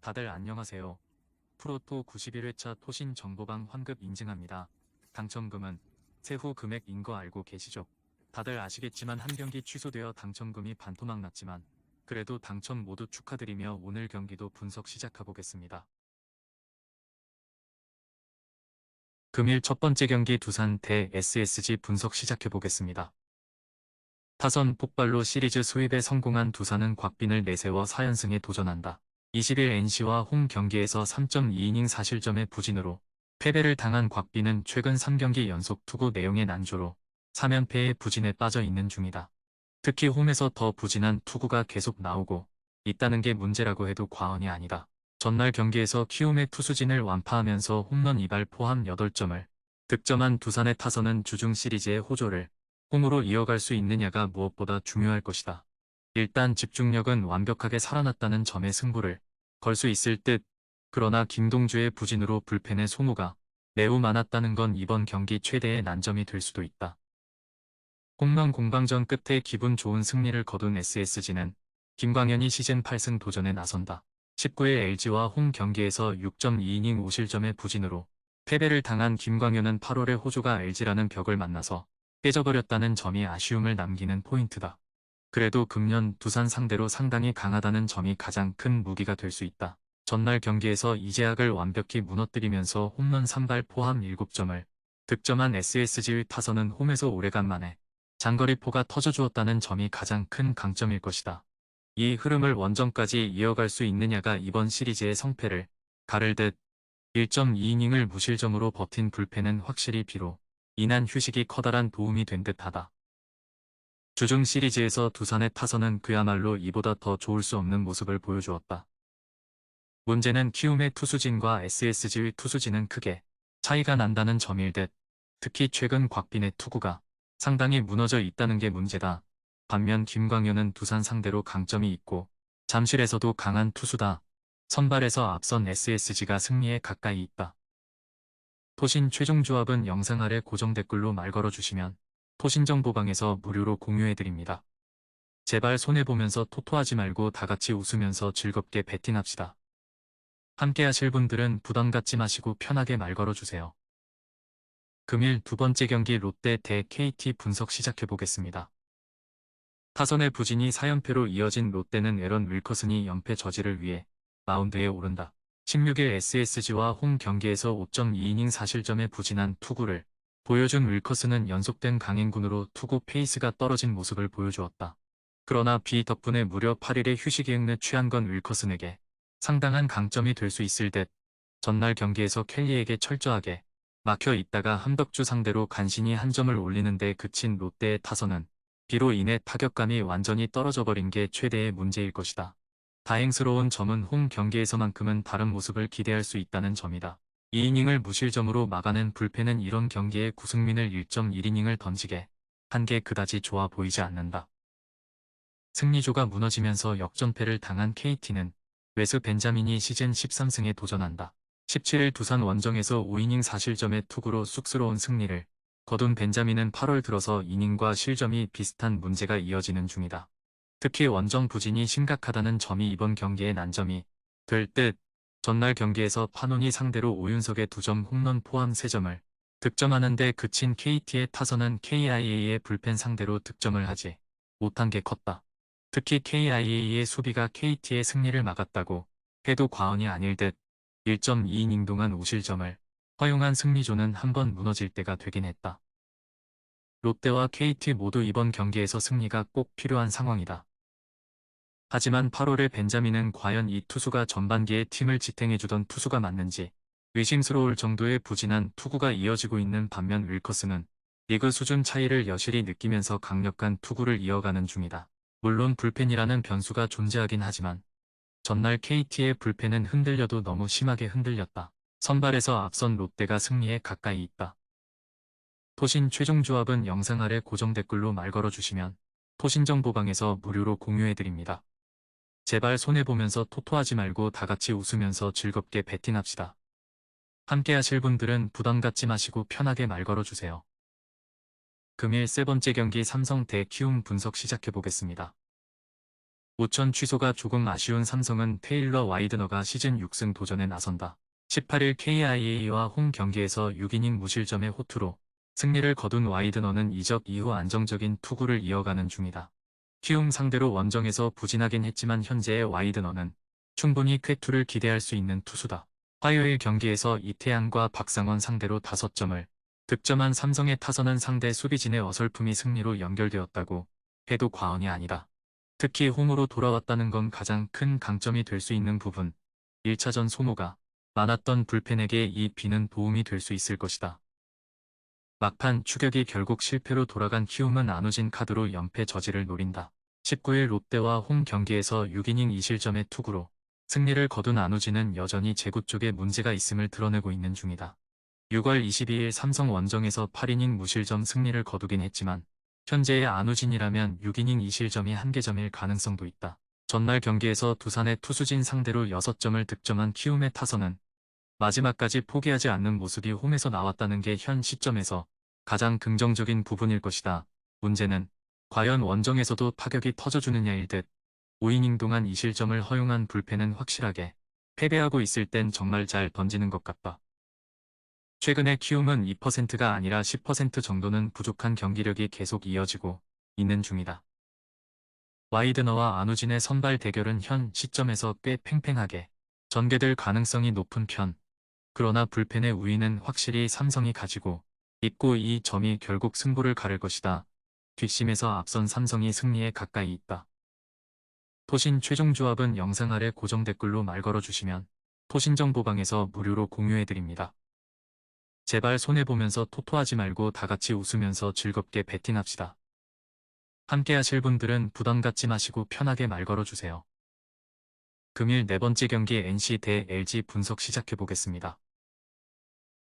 다들 안녕하세요. 프로토 91회차 토신 정보방 환급 인증합니다. 당첨금은 세후 금액인 거 알고 계시죠? 다들 아시겠지만 한 경기 취소되어 당첨금이 반토막 났지만 그래도 당첨 모두 축하드리며 오늘 경기도 분석 시작해보겠습니다. 금일 첫 번째 경기 두산 대 SSG 분석 시작해보겠습니다. 타선 폭발로 시리즈 수입에 성공한 두산은 곽빈을 내세워 4연승에 도전한다. 20일 NC와 홈 경기에서 3.2이닝 4실점의 부진으로 패배를 당한 곽빈은 최근 3경기 연속 투구 내용의 난조로 3연패의 부진에 빠져 있는 중이다. 특히 홈에서 더 부진한 투구가 계속 나오고 있다는 게 문제라고 해도 과언이 아니다. 전날 경기에서 키움의 투수진을 완파하면서 홈런 2발 포함 8점을 득점한 두산의 타선은 주중 시리즈의 호조를 홈으로 이어갈 수 있느냐가 무엇보다 중요할 것이다. 일단 집중력은 완벽하게 살아났다는 점에 승부를 걸 수 있을 듯. 그러나 김동주의 부진으로 불펜의 소모가 매우 많았다는 건 이번 경기 최대의 난점이 될 수도 있다. 홈런 공방전 끝에 기분 좋은 승리를 거둔 SSG는 김광현이 시즌 8승 도전에 나선다. 19일 LG와 홈 경기에서 6.2이닝 5실점의 부진으로 패배를 당한 김광현은 8월에 호주가 LG라는 벽을 만나서 깨져버렸다는 점이 아쉬움을 남기는 포인트다. 그래도 금년 두산 상대로 상당히 강하다는 점이 가장 큰 무기가 될 수 있다. 전날 경기에서 이재학을 완벽히 무너뜨리면서 홈런 3발 포함 7점을 득점한 SSG의 타선은 홈에서 오래간만에 장거리포가 터져주었다는 점이 가장 큰 강점일 것이다. 이 흐름을 원정까지 이어갈 수 있느냐가 이번 시리즈의 성패를 가를 듯. 1.2이닝을 무실점으로 버틴 불펜은 확실히 비로 인한 휴식이 커다란 도움이 된 듯하다. 주중 시리즈에서 두산의 타선은 그야말로 이보다 더 좋을 수 없는 모습을 보여주었다. 문제는 키움의 투수진과 SSG의 투수진은 크게 차이가 난다는 점일 듯. 특히 최근 곽빈의 투구가 상당히 무너져 있다는 게 문제다. 반면 김광현은 두산 상대로 강점이 있고 잠실에서도 강한 투수다. 선발에서 앞선 SSG가 승리에 가까이 있다. 토신 최종 조합은 영상 아래 고정 댓글로 말 걸어주시면 토신정보방에서 무료로 공유해드립니다. 제발 손해보면서 토토하지 말고 다같이 웃으면서 즐겁게 배팅합시다. 함께 하실 분들은 부담 갖지 마시고 편하게 말 걸어주세요. 금일 두 번째 경기 롯데 대 KT 분석 시작해보겠습니다. 타선의 부진이 4연패로 이어진 롯데는 에런 윌커슨이 연패 저지를 위해 마운드에 오른다. 16일 SSG와 홈 경기에서 5.2이닝 4실점의 부진한 투구를 보여준 윌커슨은 연속된 강행군으로 투구 페이스가 떨어진 모습을 보여주었다. 그러나 비 덕분에 무려 8일의 휴식이 응내 취한 건 윌커슨에게 상당한 강점이 될 수 있을 듯. 전날 경기에서 켈리에게 철저하게 막혀 있다가 함덕주 상대로 간신히 한 점을 올리는 데 그친 롯데의 타선은 비로 인해 타격감이 완전히 떨어져 버린 게 최대의 문제일 것이다. 다행스러운 점은 홈 경기에서만큼은 다른 모습을 기대할 수 있다는 점이다. 2이닝을 무실점으로 막아낸 불펜은 이런 경기에 구승민을 1.1이닝을 던지게 한 게 그다지 좋아 보이지 않는다. 승리조가 무너지면서 역전패를 당한 KT는 웨스 벤자민이 시즌 13승에 도전한다. 17일 두산 원정에서 5이닝 4실점의 투구로 쑥스러운 승리를 거둔 벤자민은 8월 들어서 이닝과 실점이 비슷한 문제가 이어지는 중이다. 특히 원정 부진이 심각하다는 점이 이번 경기의 난점이 될 듯. 전날 경기에서 파논이 상대로 오윤석의 2점 홈런 포함 3점을 득점하는데 그친 KT의 타선은 KIA의 불펜 상대로 득점을 하지 못한 게 컸다. 특히 KIA의 수비가 KT의 승리를 막았다고 해도 과언이 아닐 듯. 1.2이닝 동안 5실점을 허용한 승리조는 한번 무너질 때가 되긴 했다. 롯데와 KT 모두 이번 경기에서 승리가 꼭 필요한 상황이다. 하지만 8월에 벤자민은 과연 이 투수가 전반기에 팀을 지탱해주던 투수가 맞는지 의심스러울 정도의 부진한 투구가 이어지고 있는 반면 윌커스는 리그 수준 차이를 여실히 느끼면서 강력한 투구를 이어가는 중이다. 물론 불펜이라는 변수가 존재하긴 하지만 전날 KT의 불펜은 흔들려도 너무 심하게 흔들렸다. 선발에서 앞선 롯데가 승리에 가까이 있다. 토신 최종 조합은 영상 아래 고정 댓글로 말 걸어주시면 토신정보방에서 무료로 공유해드립니다. 제발 손해보면서 토토하지 말고 다같이 웃으면서 즐겁게 배팅합시다. 함께 하실 분들은 부담 갖지 마시고 편하게 말 걸어주세요. 금일 세 번째 경기 삼성 대 키움 분석 시작해보겠습니다. 5천 취소가 조금 아쉬운 삼성은 테일러 와이드너가 시즌 6승 도전에 나선다. 18일 KIA와 홈 경기에서 6이닝 무실점의 호투로 승리를 거둔 와이드너는 이적 이후 안정적인 투구를 이어가는 중이다. 키움 상대로 원정에서 부진하긴 했지만 현재의 와이드너는 충분히 쾌투를 기대할 수 있는 투수다. 화요일 경기에서 이태양과 박상원 상대로 5점을 득점한 삼성의 타선은 상대 수비진의 어설픔이 승리로 연결되었다고 해도 과언이 아니다. 특히 홈으로 돌아왔다는 건 가장 큰 강점이 될 수 있는 부분. 1차전 소모가 많았던 불펜에게 이 비는 도움이 될 수 있을 것이다. 막판 추격이 결국 실패로 돌아간 키움은 안우진 카드로 연패 저지를 노린다. 19일 롯데와 홈 경기에서 6이닝 2실점의 투구로 승리를 거둔 안우진은 여전히 제구 쪽에 문제가 있음을 드러내고 있는 중이다. 6월 22일 삼성 원정에서 8이닝 무실점 승리를 거두긴 했지만 현재의 안우진이라면 6이닝 2실점이 한계점일 가능성도 있다. 전날 경기에서 두산의 투수진 상대로 6점을 득점한 키움의 타선은 마지막까지 포기하지 않는 모습이 홈에서 나왔다는 게 현 시점에서 가장 긍정적인 부분일 것이다. 문제는 과연 원정에서도 타격이 터져주느냐일 듯. 5이닝 동안 2실점을 허용한 불펜은 확실하게 패배하고 있을 땐 정말 잘 던지는 것 같다. 최근에 키움은 2%가 아니라 10% 정도는 부족한 경기력이 계속 이어지고 있는 중이다. 와이드너와 안우진의 선발 대결은 현 시점에서 꽤 팽팽하게 전개될 가능성이 높은 편. 그러나 불펜의 우위는 확실히 삼성이 가지고 있고 이 점이 결국 승부를 가를 것이다. 뒷심에서 앞선 삼성이 승리에 가까이 있다. 토신 최종 조합은 영상 아래 고정 댓글로 말 걸어주시면 토신정보방에서 무료로 공유해드립니다. 제발 손해보면서 토토하지 말고 다같이 웃으면서 즐겁게 배팅합시다. 함께 하실 분들은 부담 갖지 마시고 편하게 말 걸어주세요. 금일 네 번째 경기 NC 대 LG 분석 시작해보겠습니다.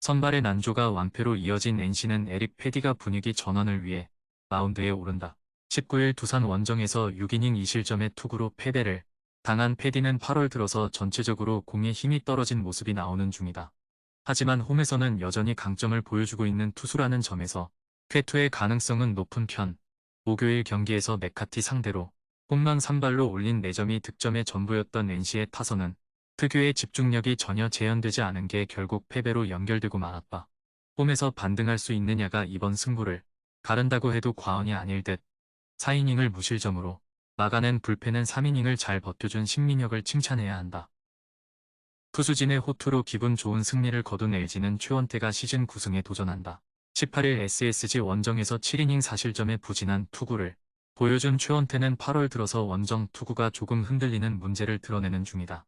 선발의 난조가 완패로 이어진 NC는 에릭 패디가 분위기 전환을 위해 마운드에 오른다. 19일 두산 원정에서 6이닝 2실점의 투구로 패배를 당한 패디는 8월 들어서 전체적으로 공에 힘이 떨어진 모습이 나오는 중이다. 하지만 홈에서는 여전히 강점을 보여주고 있는 투수라는 점에서 쾌투의 가능성은 높은 편. 목요일 경기에서 메카티 상대로 홈런 3발로 올린 4점이 득점의 전부였던 NC의 타선은 특유의 집중력이 전혀 재현되지 않은 게 결국 패배로 연결되고 말았다. 홈에서 반등할 수 있느냐가 이번 승부를 가른다고 해도 과언이 아닐 듯. 4이닝을 무실점으로 막아낸 불펜은 3이닝을 잘 버텨준 신민혁을 칭찬해야 한다. 투수진의 호투로 기분 좋은 승리를 거둔 LG는 최원태가 시즌 9승에 도전한다. 18일 SSG 원정에서 7이닝 4실점의 부진한 투구를 보여준 최원태는 8월 들어서 원정 투구가 조금 흔들리는 문제를 드러내는 중이다.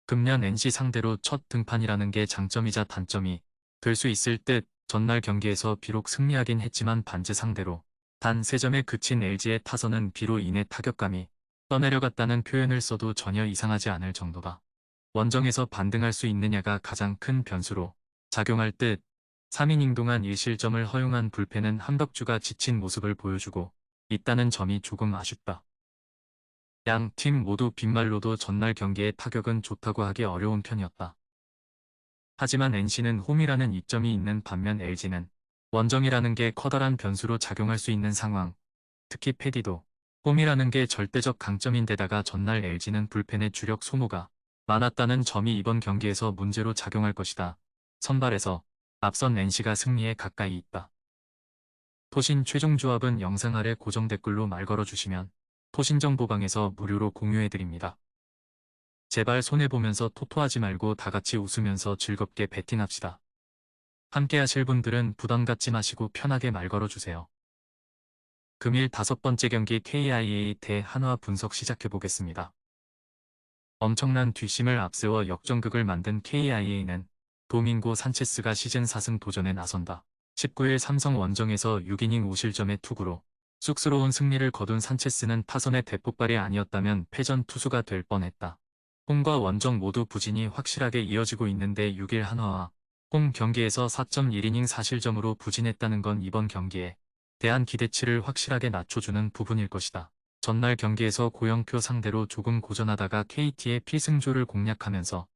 금년 NC 상대로 첫 등판이라는 게 장점이자 단점이 될 수 있을 듯. 전날 경기에서 비록 승리하긴 했지만 반즈 상대로 단 3점에 그친 LG의 타선은 비로 인해 타격감이 떠내려갔다는 표현을 써도 전혀 이상하지 않을 정도다. 원정에서 반등할 수 있느냐가 가장 큰 변수로 작용할 듯. 3이닝 동안 1실점을 허용한 불펜은 함덕주가 지친 모습을 보여주고 있다는 점이 조금 아쉽다. 양 팀 모두 빈말로도 전날 경기의 타격은 좋다고 하기 어려운 편이었다. 하지만 NC는 홈이라는 이점이 있는 반면 LG는 원정이라는 게 커다란 변수로 작용할 수 있는 상황. 특히 패디도 홈이라는 게 절대적 강점인데다가 전날 LG는 불펜의 주력 소모가 많았다는 점이 이번 경기에서 문제로 작용할 것이다. 선발에서 앞선 NC가 승리에 가까이 있다. 토신 최종 조합은 영상 아래 고정 댓글로 말 걸어주시면 토신정보방에서 무료로 공유해드립니다. 제발 손해보면서 토토하지 말고 다같이 웃으면서 즐겁게 배팅합시다. 함께 하실 분들은 부담 갖지 마시고 편하게 말 걸어주세요. 금일 5번째 경기 KIA 대 한화 분석 시작해보겠습니다. 엄청난 뒷심을 앞세워 역전극을 만든 KIA는 도밍고 산체스가 시즌 4승 도전에 나선다. 19일 삼성 원정에서 6이닝 5실점의 투구로 쑥스러운 승리를 거둔 산체스는 타선의 대폭발이 아니었다면 패전 투수가 될 뻔했다. 홈과 원정 모두 부진이 확실하게 이어지고 있는데 6일 한화와 홈 경기에서 4.1이닝 4실점으로 부진했다는 건 이번 경기에 대한 기대치를 확실하게 낮춰주는 부분일 것이다. 전날 경기에서 고영표 상대로 조금 고전하다가 KT의 필승조를 공략하면서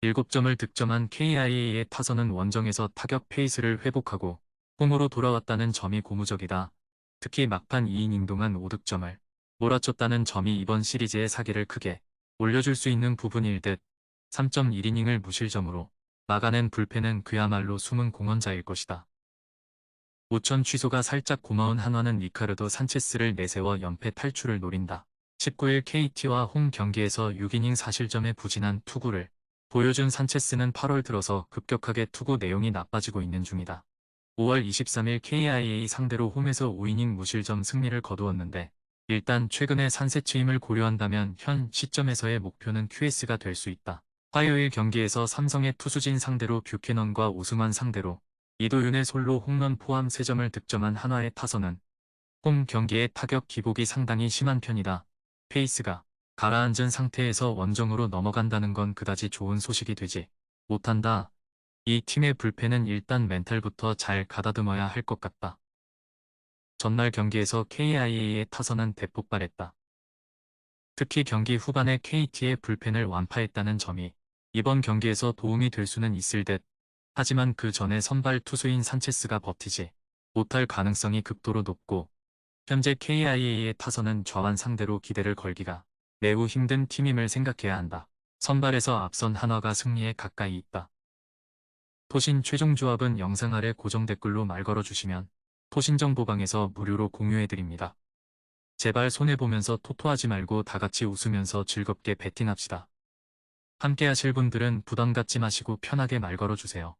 7점을 득점한 KIA의 타선은 원정에서 타격 페이스를 회복하고 홈으로 돌아왔다는 점이 고무적이다. 특히 막판 2이닝 동안 5득점을 몰아쳤다는 점이 이번 시리즈의 사기를 크게 올려줄 수 있는 부분일 듯. 3.1이닝을 무실점으로 막아낸 불펜은 그야말로 숨은 공헌자일 것이다. 5천 취소가 살짝 고마운 한화는 리카르도 산체스를 내세워 연패 탈출을 노린다. 19일 KT와 홈 경기에서 6이닝 4실점의 부진한 투구를 보여준 산체스는 8월 들어서 급격하게 투구 내용이 나빠지고 있는 중이다. 5월 23일 KIA 상대로 홈에서 5이닝 무실점 승리를 거두었는데 일단 최근의 산세 취임을 고려한다면 현 시점에서의 목표는 QS가 될 수 있다. 화요일 경기에서 삼성의 투수진 상대로 뷰캐넌과 오승환 상대로 이도윤의 솔로 홈런 포함 3점을 득점한 한화의 타선은 홈 경기의 타격 기복이 상당히 심한 편이다. 페이스가 가라앉은 상태에서 원정으로 넘어간다는 건 그다지 좋은 소식이 되지 못한다. 이 팀의 불펜은 일단 멘탈부터 잘 가다듬어야 할 것 같다. 전날 경기에서 KIA의 타선은 대폭발했다. 특히 경기 후반에 KT의 불펜을 완파했다는 점이 이번 경기에서 도움이 될 수는 있을 듯. 하지만 그 전에 선발 투수인 산체스가 버티지 못할 가능성이 극도로 높고 현재 KIA의 타선은 좌완 상대로 기대를 걸기가 매우 힘든 팀임을 생각해야 한다. 선발에서 앞선 한화가 승리에 가까이 있다. 토신 최종 조합은 영상 아래 고정 댓글로 말 걸어주시면 토신정보방에서 무료로 공유해드립니다. 제발 손해보면서 토토하지 말고 다같이 웃으면서 즐겁게 배팅합시다. 함께 하실 분들은 부담 갖지 마시고 편하게 말 걸어주세요.